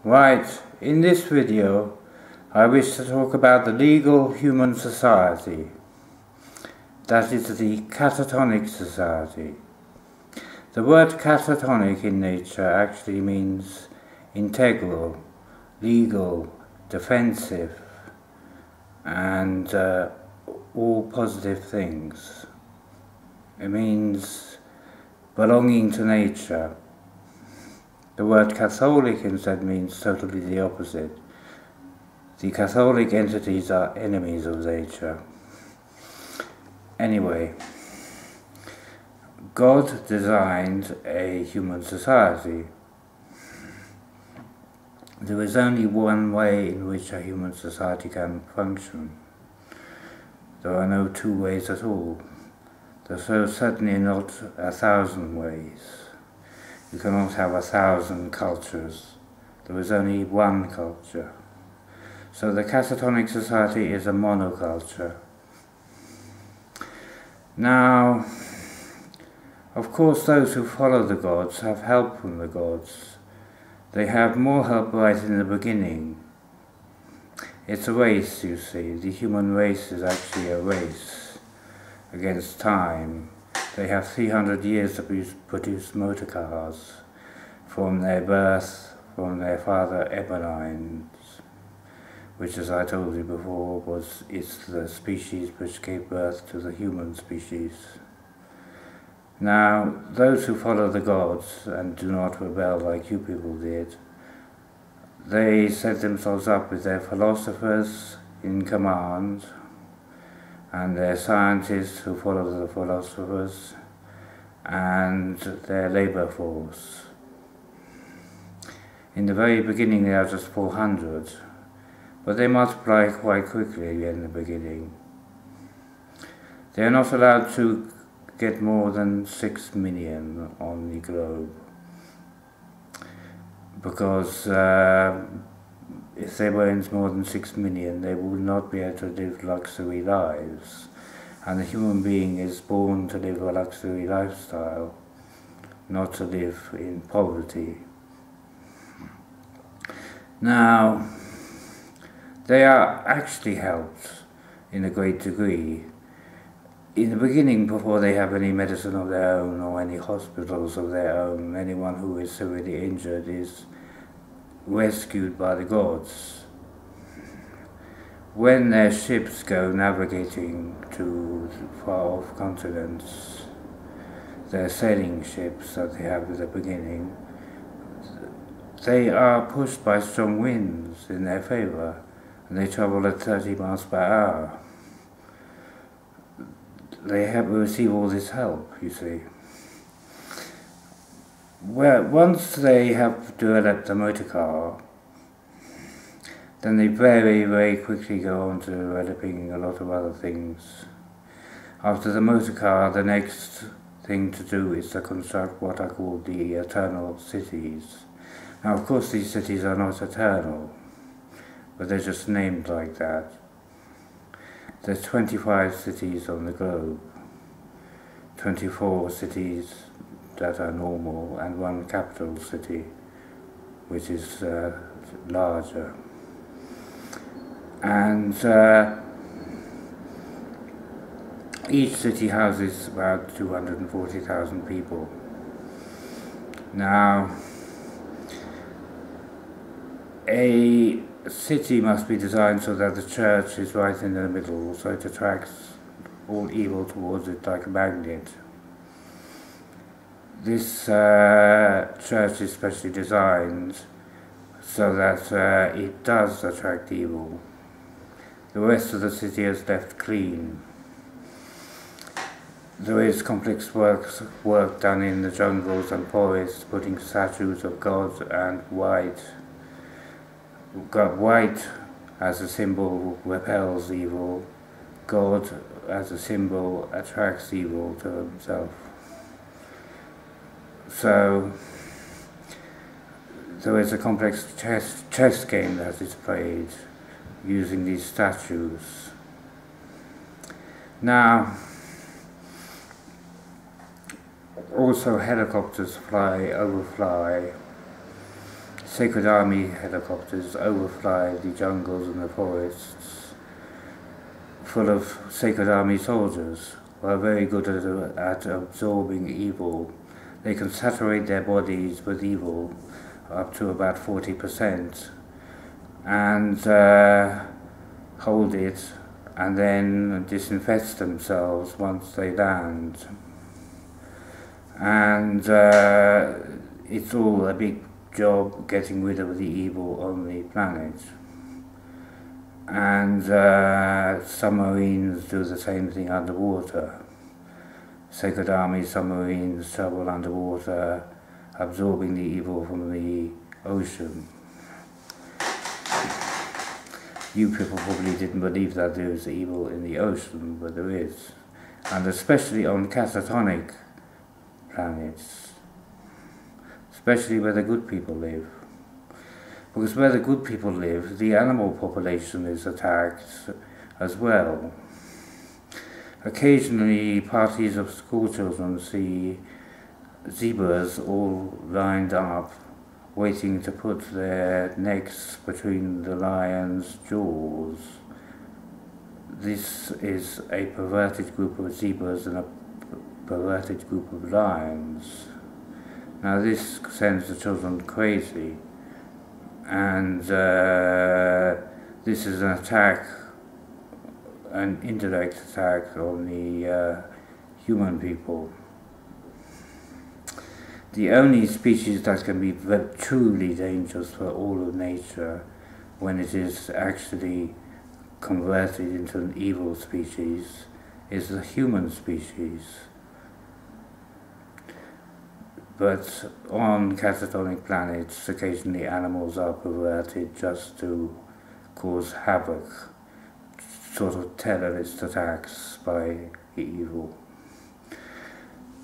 Right, in this video I wish to talk about the legal human society. That is the Catatonic Society. The word catatonic in nature actually means integral, legal, defensive, and all positive things. It means belonging to nature. The word Catholic instead means totally the opposite. The Catholic entities are enemies of nature. Anyway, God designed a human society. There is only one way in which a human society can function. There are no two ways at all. There's certainly not 1,000 ways. You cannot have 1,000 cultures. There is only one culture. So the Catatonic Society is a monoculture. Now, of course, those who follow the gods have help from the gods. They have more help right in the beginning. It's a race, you see. The human race is actually a race against time. They have 300 years to produce motor cars from their birth, from their father Ebonines, which, as I told you before, is the species which gave birth to the human species. Now, those who follow the gods and do not rebel like you people did, they set themselves up with their philosophers in command, and their scientists who follow the philosophers, and their labour force. In the very beginning they are just 400, but they multiply quite quickly in the beginning. They are not allowed to get more than 6 million on the globe, because if they were in more than 6 million, they would not be able to live luxury lives. And the human being is born to live a luxury lifestyle, not to live in poverty. Now, they are actually helped in a great degree. In the beginning, before they have any medicine of their own or any hospitals of their own, anyone who is severely injured is rescued by the gods. When their ships go navigating to far-off continents, their sailing ships that they have at the beginning, they are pushed by strong winds in their favour, and they travel at 30 miles per hour. They have to receive all this help, you see. Well, once they have developed a motor car, then they very, very quickly go on to developing a lot of other things. After the motor car, the next thing to do is to construct what are called the eternal cities. Now, of course, these cities are not eternal, but they're just named like that. There's 25 cities on the globe, 24 cities that are normal, and one capital city, which is larger. And each city houses about 240,000 people. Now, a city must be designed so that the church is right in the middle, so it attracts all evil towards it like a magnet. This church is specially designed so that it does attract evil. The rest of the city is left clean. There is complex work done in the jungles and forests, putting statues of God and white. God, white as a symbol repels evil. God as a symbol attracts evil to himself. So there is a complex chess game that is played using these statues. Now, also helicopters overfly Sacred Army helicopters overfly the jungles and the forests full of Sacred Army soldiers who are very good at absorbing evil. They can saturate their bodies with evil up to about 40% and hold it and then disinfect themselves once they land. And it's all a big job getting rid of the evil on the planet. And submarines do the same thing underwater. Sacred Army submarines travel underwater, absorbing the evil from the ocean. You people probably didn't believe that there is evil in the ocean, but there is. And especially on catatonic planets. Especially where the good people live. Because where the good people live, the animal population is attacked as well. Occasionally, parties of school children see zebras all lined up, waiting to put their necks between the lion's jaws. This is a perverted group of zebras and a perverted group of lions. Now this sends the children crazy, and this is an attack, an indirect attack on the human people. The only species that can be truly dangerous for all of nature when it is actually converted into an evil species is the human species. But on catatonic planets, occasionally animals are perverted just to cause havoc, sort of terrorist attacks by the evil.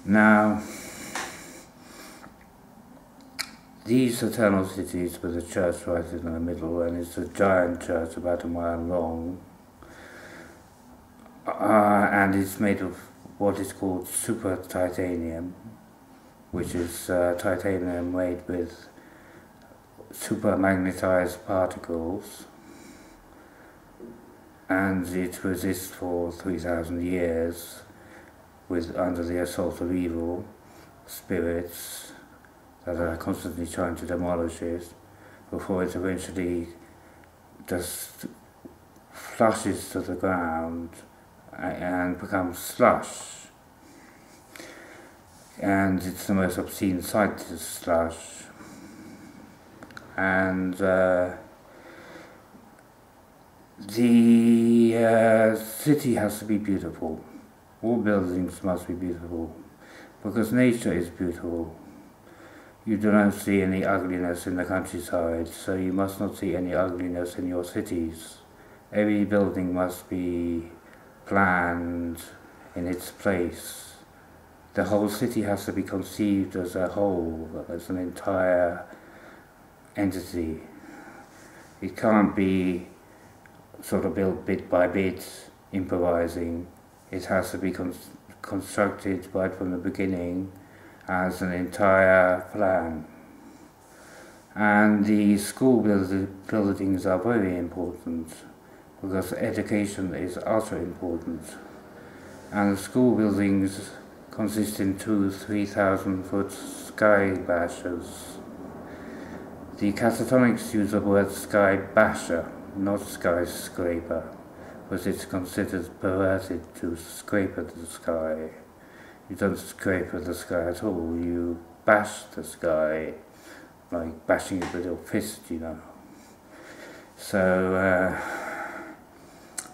Now, these eternal cities with a church right in the middle, and it's a giant church about a mile long, and it's made of what is called super titanium, which is titanium made with super magnetized particles, and it resists for 3,000 years under the assault of evil spirits that are constantly trying to demolish it, before it eventually just flushes to the ground and becomes slush. And it's the most obscene sight, this slush. And the city has to be beautiful. All buildings must be beautiful, because nature is beautiful. You do not see any ugliness in the countryside, so you must not see any ugliness in your cities. Every building must be planned in its place. The whole city has to be conceived as a whole, as an entire entity. It can't be sort of built bit by bit, improvising. It has to be constructed right from the beginning as an entire plan. And the school buildings are very important, because education is ultra important. And the school buildings consist in 2,000-3,000 foot sky bashers. The catatonics use the word sky basher, not skyscraper, because it's considered perverted to scrape at the sky. You don't scrape at the sky at all, you bash the sky, like bashing it with your fist, you know. So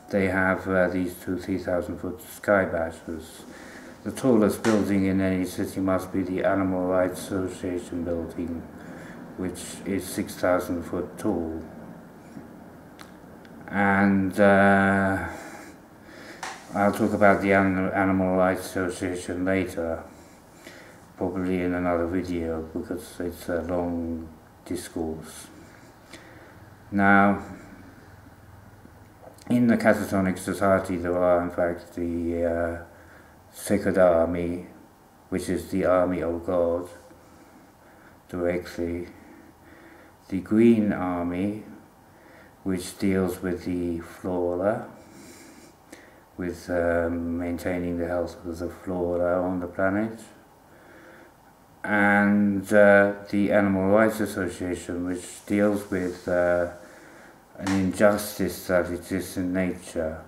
they have these 2,000-3,000 foot sky bashers. The tallest building in any city must be the Animal Rights Association building, which is 6,000 foot tall. And I'll talk about the Animal Rights Association later, probably in another video, because it's a long discourse. Now, in the Catatonic Society there are in fact the Sacred Army, which is the army of God, directly. the Green Army, which deals with the flora, with maintaining the health of the flora on the planet, and the Animal Rights Association, which deals with an injustice that exists in nature,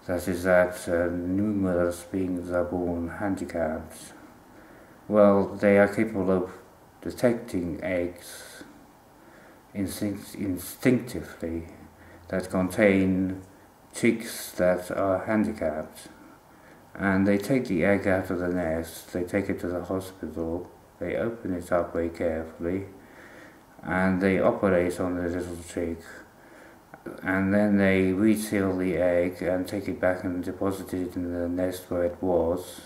that is that numerous beings are born handicapped. Well, they are capable of detecting eggs instinctively that contain chicks that are handicapped, and they take the egg out of the nest, they take it to the hospital, they open it up very carefully, and they operate on the little chick, and then they reseal the egg and take it back and deposit it in the nest where it was,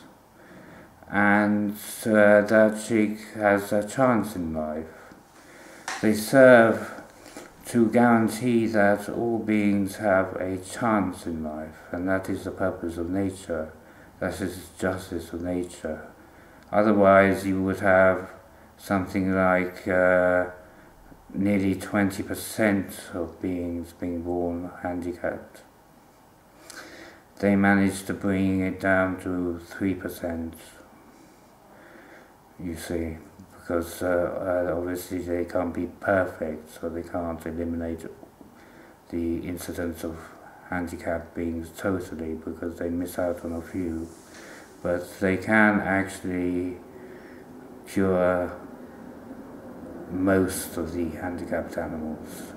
and that chick has a chance in life. They serve to guarantee that all beings have a chance in life, and that is the purpose of nature. That is justice of nature. Otherwise you would have something like nearly 20% of beings being born handicapped. They managed to bring it down to 3%, you see, because obviously they can't be perfect, so they can't eliminate the incidence of handicapped beings totally, because they miss out on a few, but they can actually cure most of the handicapped animals.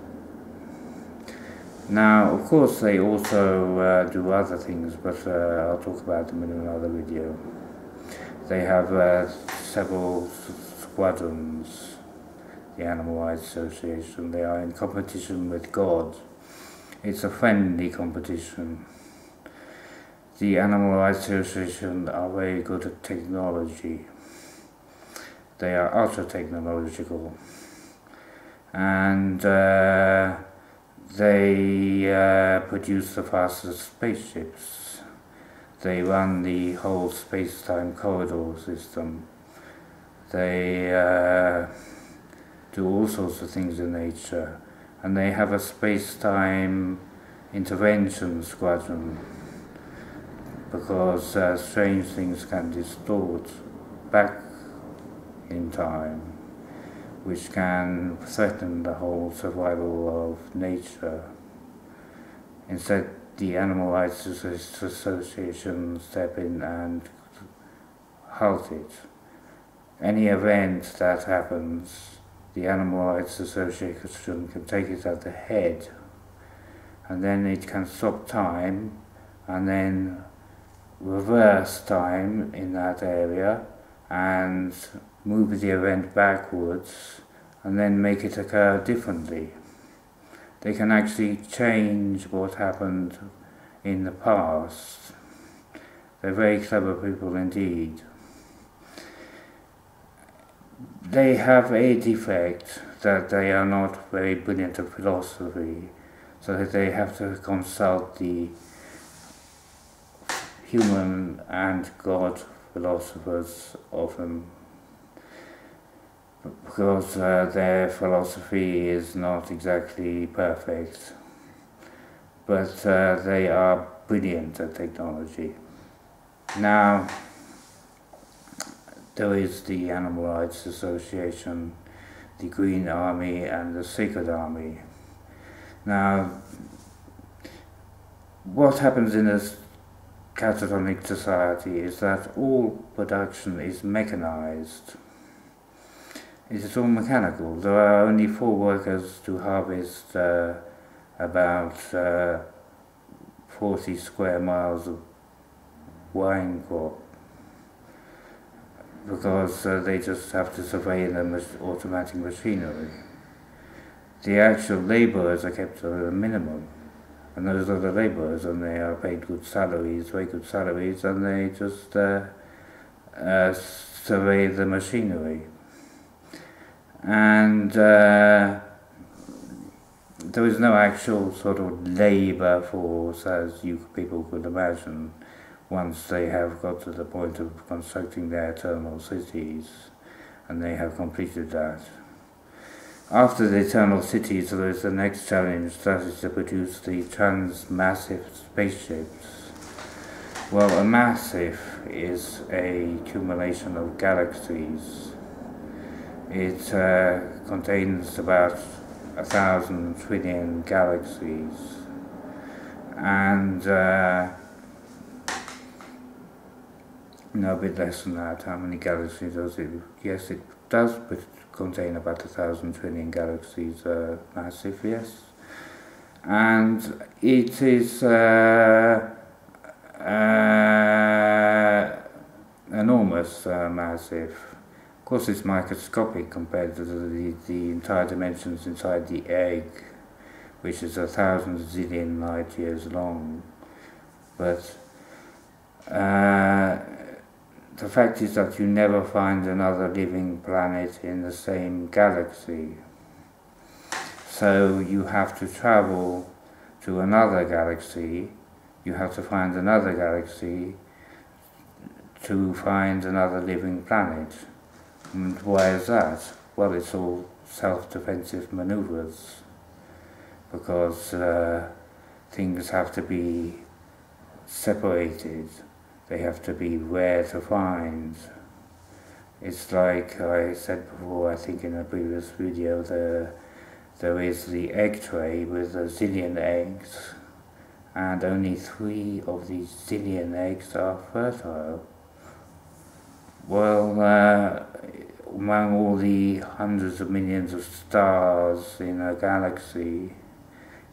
Now, of course, they also do other things, but I'll talk about them in another video. They have several squadrons, the Animal Rights Association. They are in competition with God. It's a friendly competition. The Animal Rights Association are very good at technology. They are ultra-technological, and they produce the fastest spaceships. They run the whole space-time corridor system. They do all sorts of things in nature, and they have a space-time intervention squadron, because strange things can distort back in time, which can threaten the whole survival of nature. Instead, the Animal Rights Association step in and halt it. Any event that happens, the Animal Rights Association can take it at the head, and then it can stop time and then reverse time in that area and move the event backwards and then make it occur differently. They can actually change what happened in the past. They're very clever people indeed. They have a defect that they are not very brilliant at philosophy, so that they have to consult the human and God philosophers often, because their philosophy is not exactly perfect, but they are brilliant at technology. Now, there is the Animal Rights Association, the Green Army and the Sacred Army. Now, what happens in this Catatonic Society is that all production is mechanized. It is all mechanical. There are only 4 workers to harvest about 40 square miles of wine crop, because they just have to survey the automatic machinery. The actual labourers are kept at a minimum, and those are the labourers, and they are paid good salaries, very good salaries, and they just survey the machinery. And there is no actual sort of labour force as you people could imagine once they have got to the point of constructing their eternal cities, and they have completed that. After the eternal cities, there is the next challenge, that is to produce the transmassive spaceships. Well, a massive is a accumulation of galaxies. It contains about 1,000 trillion galaxies, and no, a bit less than that. How many galaxies does it? Yes, it does contain about 1,000 trillion galaxies, massive, yes. And it is enormous, massive. Of course, it's microscopic compared to the entire dimensions inside the egg, which is 1,000 zillion light years long. But the fact is that you never find another living planet in the same galaxy. So you have to travel to another galaxy, you have to find another galaxy to find another living planet. And why is that? Well, it's all self-defensive maneuvers, because things have to be separated. They have to be rare to find. It's like I said before, I think in a previous video, there is the egg tray with a zillion eggs, and only 3 of these zillion eggs are fertile. Well, among all the hundreds of millions of stars in a galaxy,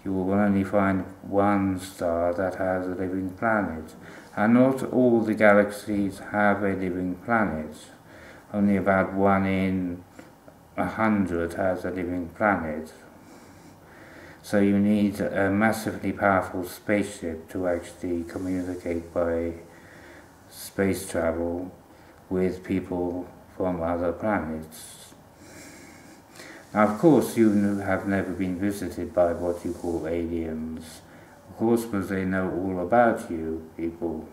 you will only find one star that has a living planet. And not all the galaxies have a living planet. Only about 1 in 100 has a living planet. So you need a massively powerful spaceship to actually communicate by space travel with people from other planets. Now, of course, you have never been visited by what you call aliens. Of course, because they know all about you, people.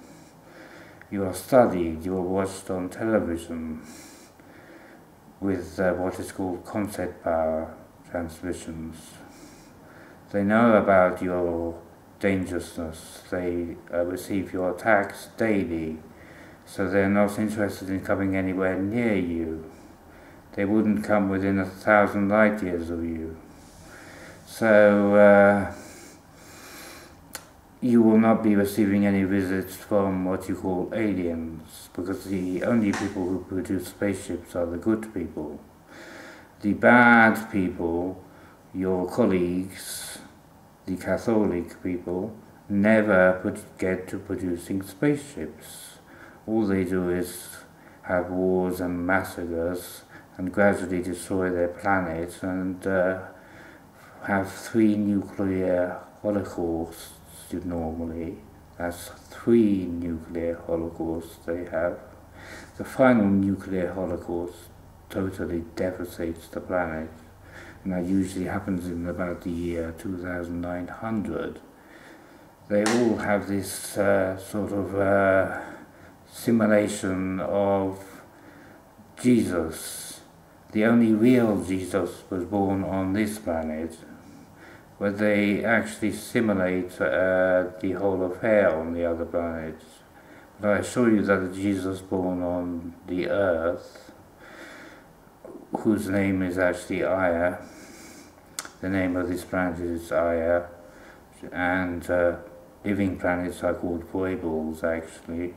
You are studied, you are watched on television with what is called concept power transmissions. They know about your dangerousness, they receive your attacks daily, so they're not interested in coming anywhere near you. They wouldn't come within 1,000 light years of you. So you will not be receiving any visits from what you call aliens, because the only people who produce spaceships are the good people. The bad people, your colleagues, the Catholic people, never get to producing spaceships. All they do is have wars and massacres and gradually destroy their planet and have 3 nuclear holocausts normally. That's 3 nuclear holocausts they have. The final nuclear holocaust totally devastates the planet, and that usually happens in about the year 2900. They all have this sort of simulation of Jesus. The only real Jesus was born on this planet, but they actually simulate the whole affair on the other planets. But I assure you that the Jesus born on the Earth, whose name is actually Aya, the name of this planet is Aya, and living planets are called foibles actually.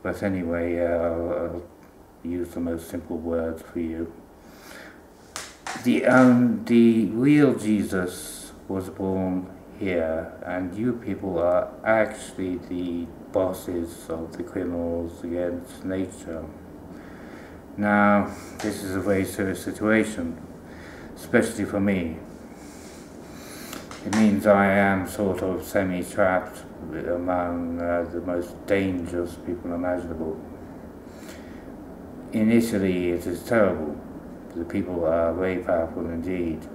But anyway, I'll use the most simple words for you. The real Jesus was born here, and you people are actually the bosses of the criminals against nature. Now, this is a very serious situation, especially for me. It means I am sort of semi-trapped among the most dangerous people imaginable. In Italy, it is terrible. The people are very powerful indeed.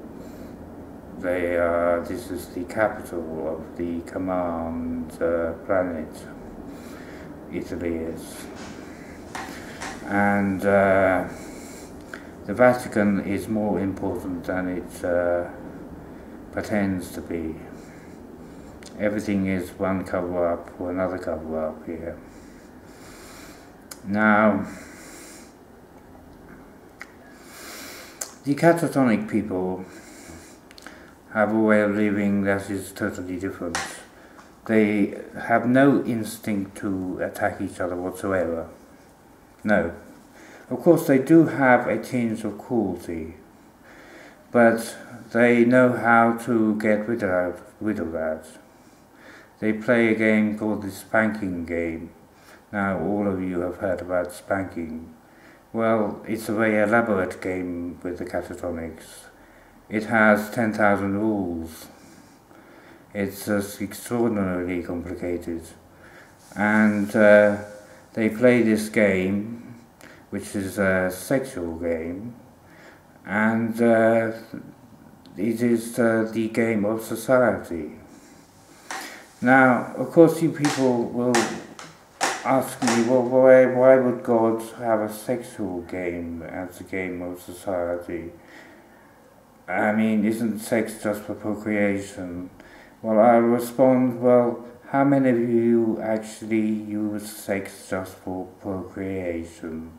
This is the capital of the command planet, Italy is. And The Vatican is more important than it pretends to be. Everything is one cover-up or another cover-up here. Now, the catatonic people have a way of living that is totally different. They have no instinct to attack each other whatsoever. No. Of course, they do have a tinge of cruelty, but they know how to get rid of that. They play a game called the spanking game. Now, all of you have heard about spanking. Well, it's a very elaborate game with the catatonics. It has 10,000 rules. It's just extraordinarily complicated. And they play this game, which is a sexual game, and it is the game of society. Now, of course, you people will ask me, well, why would God have a sexual game as a game of society? I mean, isn't sex just for procreation? Well, I'll respond, well, how many of you actually use sex just for procreation?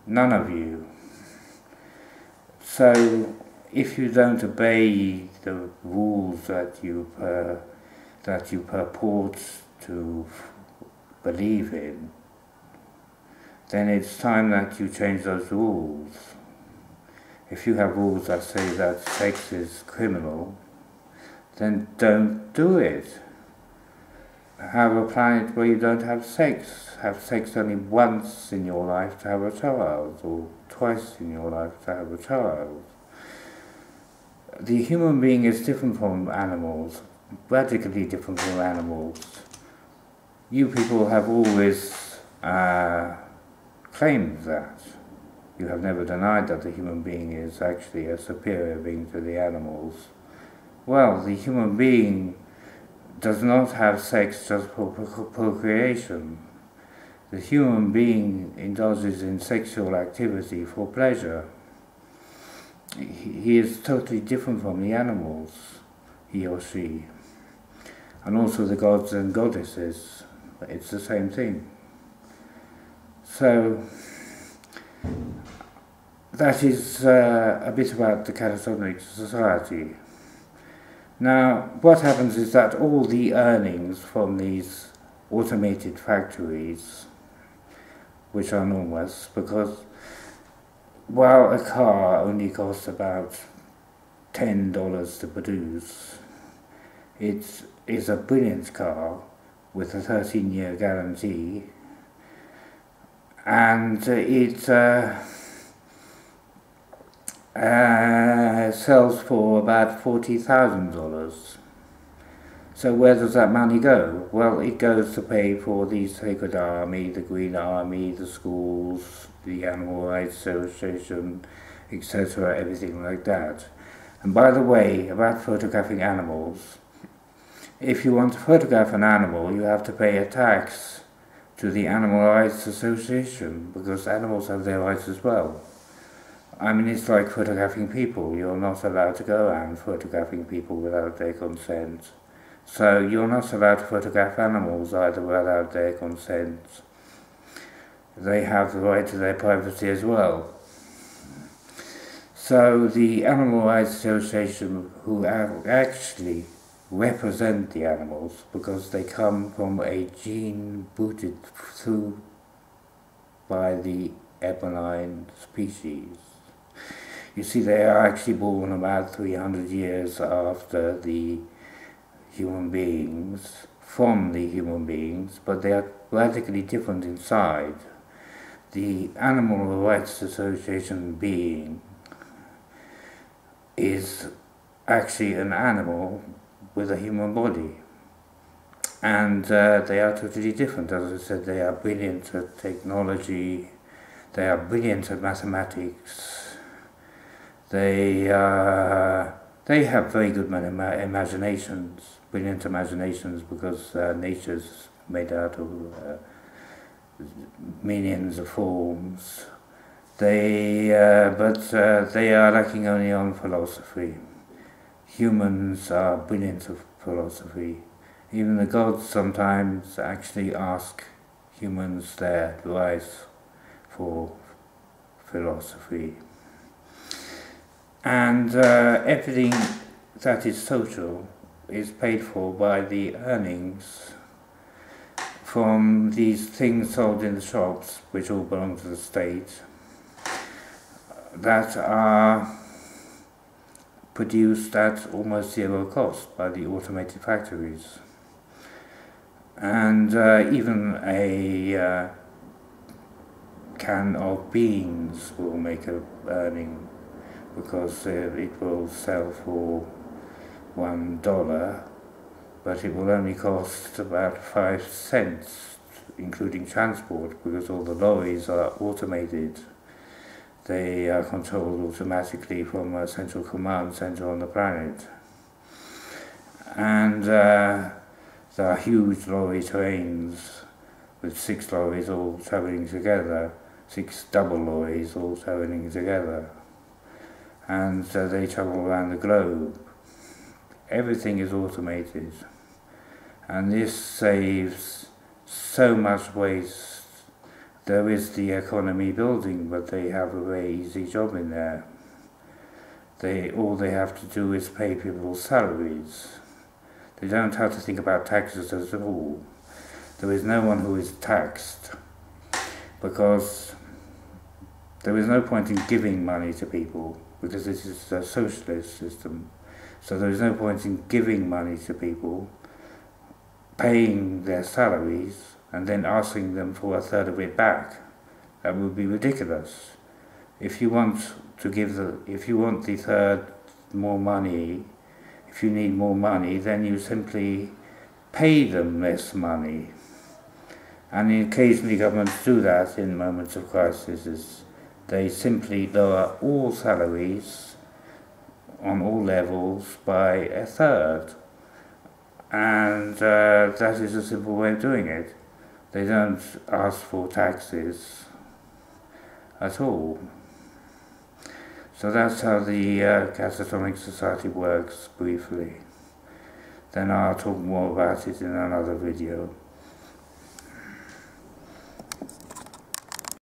None of you. So, if you don't obey the rules that you purport to believe in, then it's time that you change those rules. If you have rules that say that sex is criminal, then don't do it. Have a planet where you don't have sex. Have sex only once in your life to have a child, or twice in your life to have a child. The human being is different from animals, radically different from animals. You people have always claimed that. You have never denied that the human being is actually a superior being to the animals. Well, the human being does not have sex just for procreation. The human being indulges in sexual activity for pleasure. He is totally different from the animals, he or she. And also the gods and goddesses, it's the same thing. So, that is a bit about the Catatonic Society. Now, what happens is that all the earnings from these automated factories, which are enormous, because while a car only costs about $10 to produce, it is a brilliant car with a 13-year guarantee, and it sells for about $40,000. So where does that money go? Well, it goes to pay for the Sacred Army, the Green Army, the schools, the Animal Rights Association, etc., everything like that. And by the way, about photographing animals, if you want to photograph an animal, you have to pay a tax to the Animal Rights Association, because animals have their rights as well. I mean, it's like photographing people. You're not allowed to go around photographing people without their consent. So you're not allowed to photograph animals either without their consent. They have the right to their privacy as well. So the Animal Rights Association, who actually represent the animals because they come from a gene booted through by the ebonine species. You see, they are actually born about 300 years after the human beings, from the human beings, but they are radically different inside. The Animal Rights Association being is actually an animal with a human body, and they are totally different. As I said, they are brilliant at technology, they are brilliant at mathematics, they have very good imaginations, brilliant imaginations, because nature's made out of millions of forms, But they are lacking only on philosophy. Humans are brilliant of philosophy. Even the gods sometimes actually ask humans their advice for philosophy. And everything that is social is paid for by the earnings from these things sold in the shops, which all belong to the state, that are produced at almost zero cost by the automated factories. And even a can of beans will make an earning, because it will sell for $1, but it will only cost about 5 cents, including transport, because all the lorries are automated. They are controlled automatically from a central command center on the planet. And there are huge lorry trains with 6 lorries all travelling together, 6 double lorries all travelling together. And they travel around the globe. Everything is automated. And this saves so much waste. There is the economy building, but they have a very easy job in there. All they have to do is pay people's salaries. They don't have to think about taxes at all. There is no one who is taxed, because there is no point in giving money to people, because this is a socialist system. So there is no point in giving money to people, paying their salaries, and then asking them for a third of it back. That would be ridiculous. If you want the third more money, if you need more money, then you simply pay them less money. And occasionally governments do that in moments of crisis. They simply lower all salaries on all levels by a third. And that is a simple way of doing it. They don't ask for taxes at all. So that's how the Catatonic Society works, briefly. Then I'll talk more about it in another video.